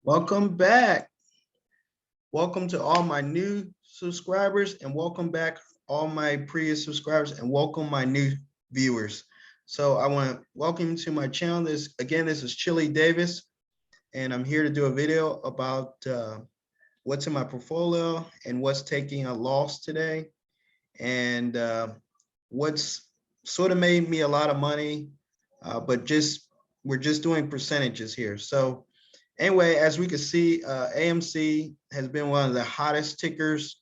Welcome back. Welcome to all my new subscribers and welcome back all my previous subscribers and welcome my new viewers. So I want to welcome you to my channel. This is Chili Davis and I'm here to do a video about what's in my portfolio and what's taking a loss today and what's sort of made me a lot of money, but we're just doing percentages here. So anyway, as we can see, AMC has been one of the hottest tickers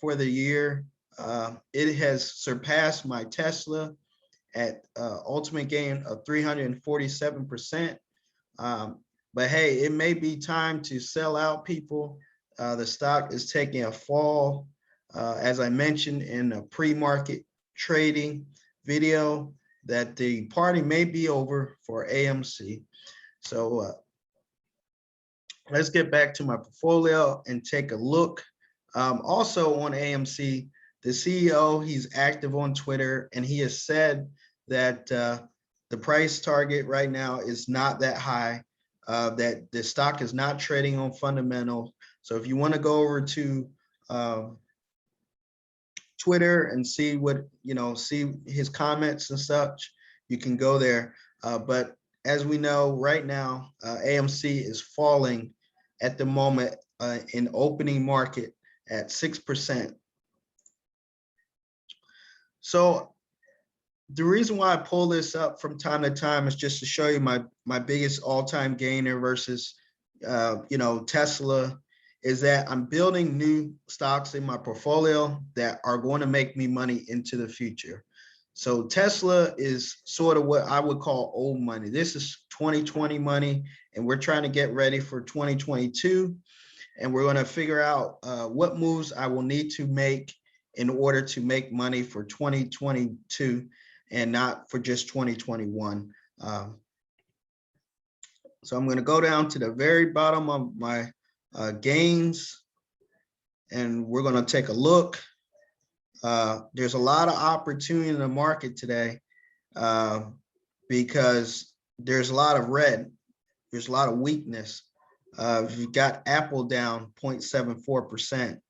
for the year. It has surpassed my Tesla at ultimate gain of 347%. But hey, it may be time to sell out, people. The stock is taking a fall. As I mentioned in a pre-market trading video, that the party may be over for AMC. So let's get back to my portfolio and take a look. Also on AMC, the CEO, he's active on Twitter, and he has said that the price target right now is not that high, that the stock is not trading on fundamentals. So if you want to go over to Twitter and see what, see his comments and such, you can go there. But as we know right now, AMC is falling at the moment in opening market at 6%. So the reason why I pull this up from time to time is just to show you my biggest all-time gainer versus Tesla, is that I'm building new stocks in my portfolio that are going to make me money into the future. So Tesla is sort of what I would call old money. This is 2020 money, and we're trying to get ready for 2022. And we're going to figure out what moves I will need to make in order to make money for 2022 and not for just 2021. So I'm going to go down to the very bottom of my gains, and we're going to take a look. There's a lot of opportunity in the market today because there's a lot of red. There's a lot of weakness. You've got Apple down 0.74%,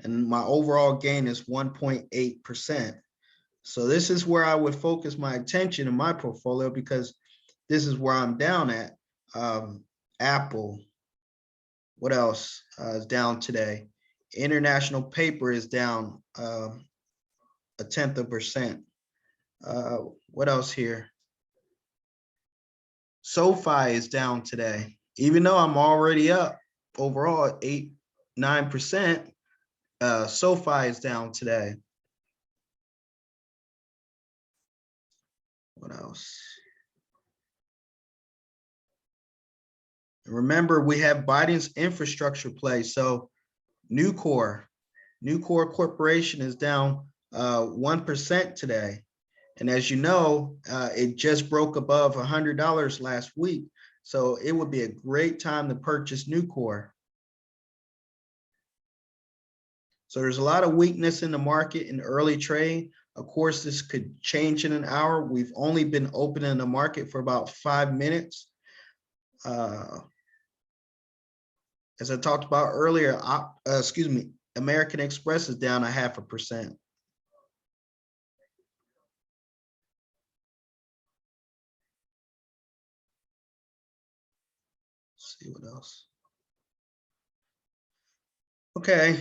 and my overall gain is 1.8%. So this is where I would focus my attention in my portfolio because this is where I'm down at. Apple, what else is down today? International paper is down 0.1%. What else here? SoFi is down today, even though I'm already up overall at 8-9%. SoFi is down today. What else? Remember, we have Biden's infrastructure play. So Nucor Corporation is down 1% today. And as you know, it just broke above $100 last week. So it would be a great time to purchase Nucor. So there's a lot of weakness in the market in early trade. Of course, this could change in an hour. We've only been open in the market for about 5 minutes. As I talked about earlier, American Express is down 0.5%. See what else. Okay.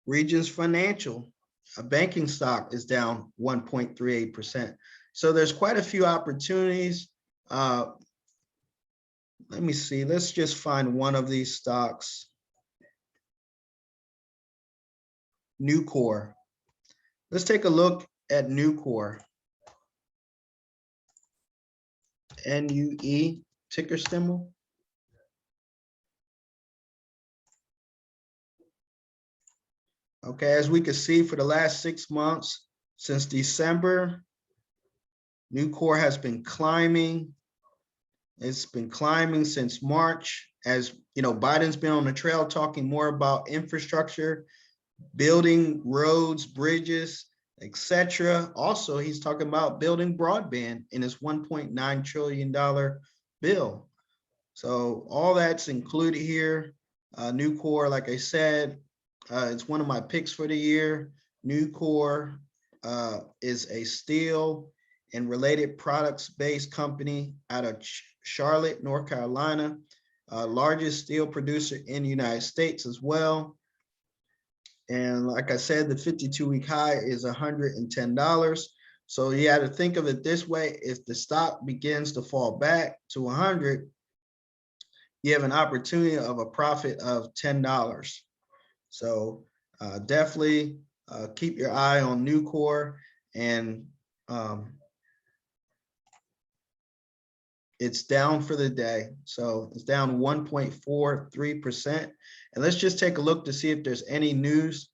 Regions Financial, a banking stock, is down 1.38%. So there's quite a few opportunities. Let me see. Let's just find one of these stocks. Nucor. Let's take a look at Nucor. NUE, ticker symbol. Okay, as we can see, for the last 6 months, since December, Nucor has been climbing. It's been climbing since March. As you know, Biden's been on the trail talking more about infrastructure, building roads, bridges, etc. Also, he's talking about building broadband in his $1.9 trillion bill. So all that's included here. Nucor, like I said, it's one of my picks for the year. Nucor is a steel and related products based company out of Charlotte, North Carolina, largest steel producer in the United States as well. And like I said, the 52-week high is $110. So you had to think of it this way. If the stock begins to fall back to 100, you have an opportunity of a profit of $10. So definitely keep your eye on Nucor, and it's down for the day. So it's down 1.43%. And let's just take a look to see if there's any news.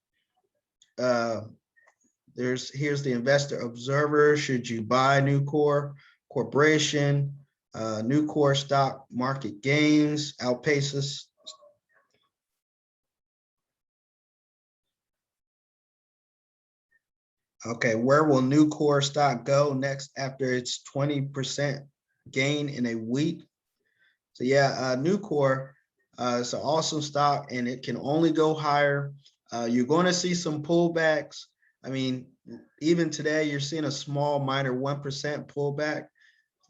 Here's the investor observer. Should you buy Nucor Corporation? Nucor stock market gains outpaces. Okay, where will Nucor stock go next after its 20% gain in a week? So yeah, Nucor is an awesome stock, and it can only go higher. You're going to see some pullbacks. I mean, even today, you're seeing a small, minor 1% pullback,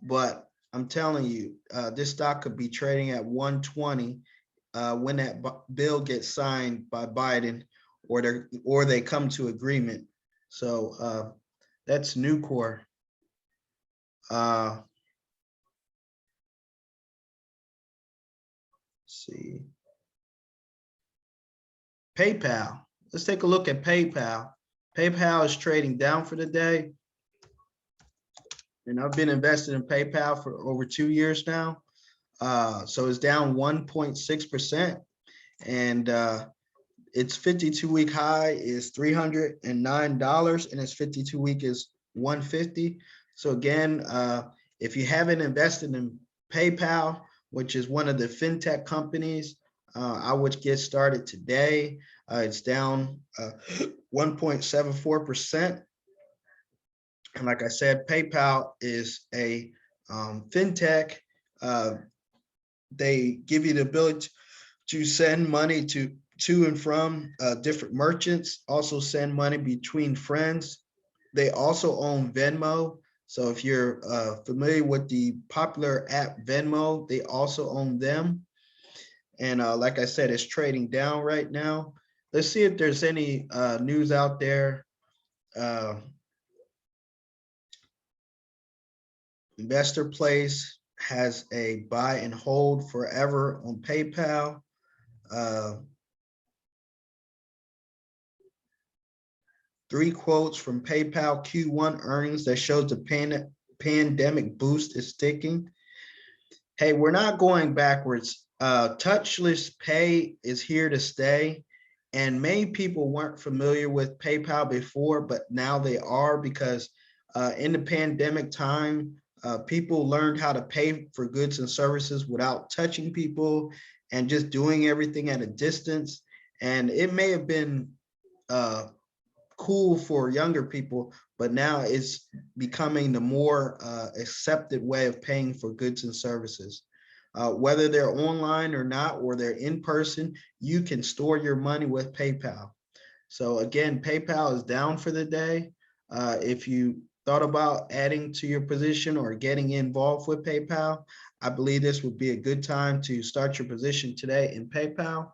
but I'm telling you, this stock could be trading at 120 when that bill gets signed by Biden, or they come to agreement. So that's Nucor. See. PayPal. Let's take a look at PayPal. PayPal is trading down for the day. And I've been invested in PayPal for over 2 years now. So it's down 1.6%. And its 52-week high is $309, and its 52-week is $150. So again, if you haven't invested in PayPal, which is one of the fintech companies, I would get started today. It's down 1.74%. And like I said, PayPal is a fintech. They give you the ability to send money to and from different merchants, also send money between friends. They also own Venmo. So if you're familiar with the popular app Venmo, they also own them. And like I said, it's trading down right now. Let's see if there's any news out there. Investor Place has a buy and hold forever on PayPal. Three quotes from PayPal Q1 earnings that shows the pandemic boost is sticking. Hey, we're not going backwards. Touchless pay is here to stay. And many people weren't familiar with PayPal before, but now they are, because in the pandemic time, people learned how to pay for goods and services without touching people and just doing everything at a distance. And it may have been cool for younger people, but now it's becoming the more accepted way of paying for goods and services. Whether they're online or not, or they're in person, you can store your money with PayPal. So again, PayPal is down for the day. If you thought about adding to your position or getting involved with PayPal, I believe this would be a good time to start your position today in PayPal.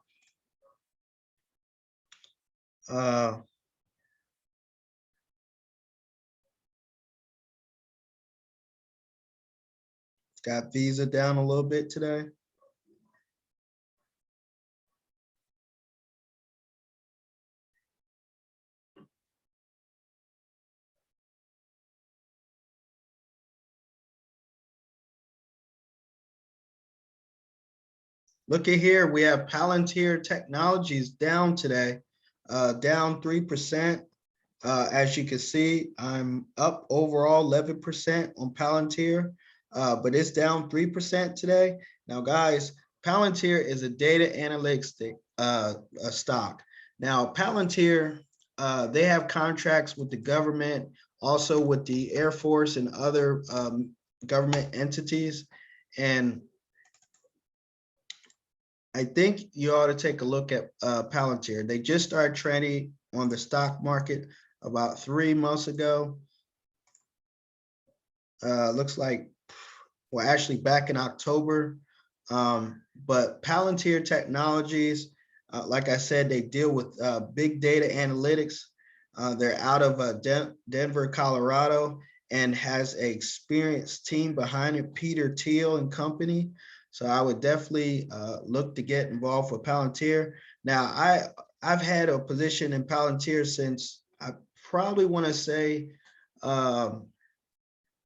Got Visa down a little bit today. Look at here, we have Palantir Technologies down today, down 3%. As you can see, I'm up overall 11% on Palantir, but it's down 3% today. Now, guys, Palantir is a data analytics stock. Now, Palantir they have contracts with the government, also with the Air Force and other government entities. And I think you ought to take a look at Palantir. They just started trading on the stock market about 3 months ago. Looks like, well, actually back in October. But Palantir Technologies, like I said, they deal with big data analytics. They're out of Denver, Colorado, and has an experienced team behind it, Peter Thiel and company. So I would definitely look to get involved with Palantir. Now, I've had a position in Palantir since I probably want to say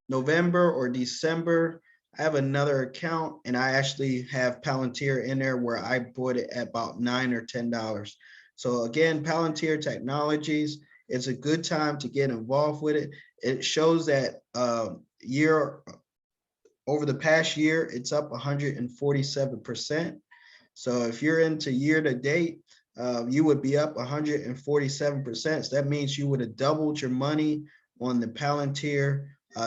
November or December. I have another account and I actually have Palantir in there where I bought it at about $9 or $10. So again, Palantir Technologies, it's a good time to get involved with it. It shows that over the past year, it's up 147%. So if you're into year to date, you would be up 147%. So that means you would have doubled your money on the Palantir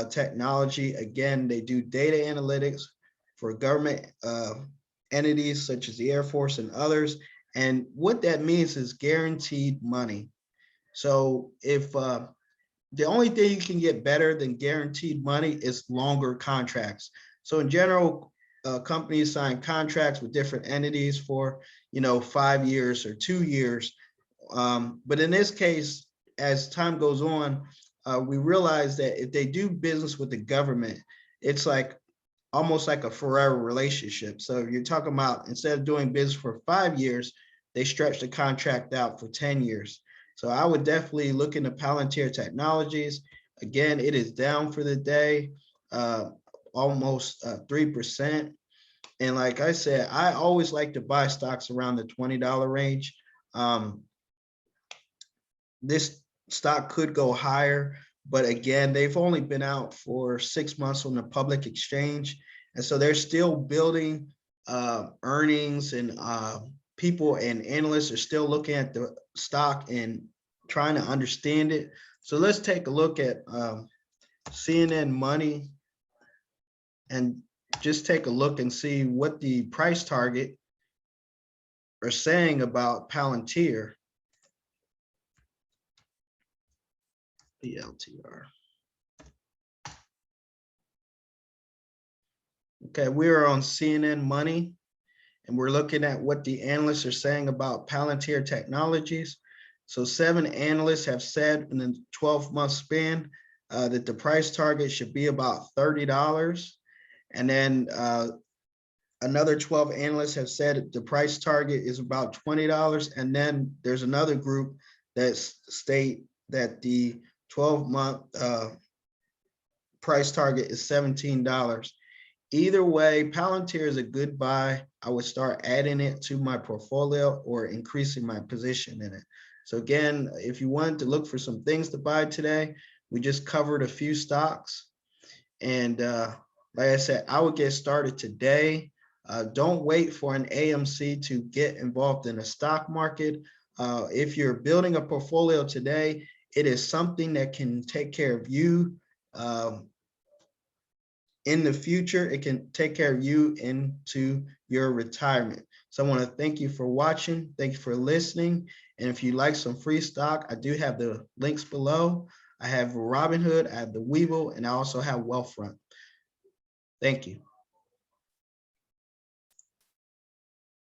technology. Again, they do data analytics for government entities such as the Air Force and others. And what that means is guaranteed money. So if the only thing you can get better than guaranteed money is longer contracts. So in general, companies sign contracts with different entities for 5 years or 2 years. But in this case, as time goes on, we realize that if they do business with the government, it's like almost like a forever relationship. So you're talking about, instead of doing business for 5 years, they stretch the contract out for 10 years. So I would definitely look into Palantir Technologies. Again, it is down for the day, almost 3%. And like I said, I always like to buy stocks around the $20 range. This stock could go higher, but again, they've only been out for 6 months on the public exchange. And so they're still building earnings, and people and analysts are still looking at the stock and trying to understand it. So let's take a look at CNN Money and just take a look and see what the price target are saying about Palantir. PLTR. Okay, we are on CNN Money, and we're looking at what the analysts are saying about Palantir Technologies. So 7 analysts have said in a 12-month span that the price target should be about $30. And then another 12 analysts have said the price target is about $20. And then there's another group that state that the 12-month price target is $17. Either way, Palantir is a good buy. I would start adding it to my portfolio or increasing my position in it. So again, if you wanted to look for some things to buy today, we just covered a few stocks. And like I said, I would get started today. Don't wait for an AMC to get involved in the stock market. If you're building a portfolio today, it is something that can take care of you in the future. It can take care of you into your retirement. So I want to thank you for watching. Thank you for listening. And if you like some free stock, I do have the links below. I have Robinhood, I have the Webull, and I also have WealthFront. Thank you.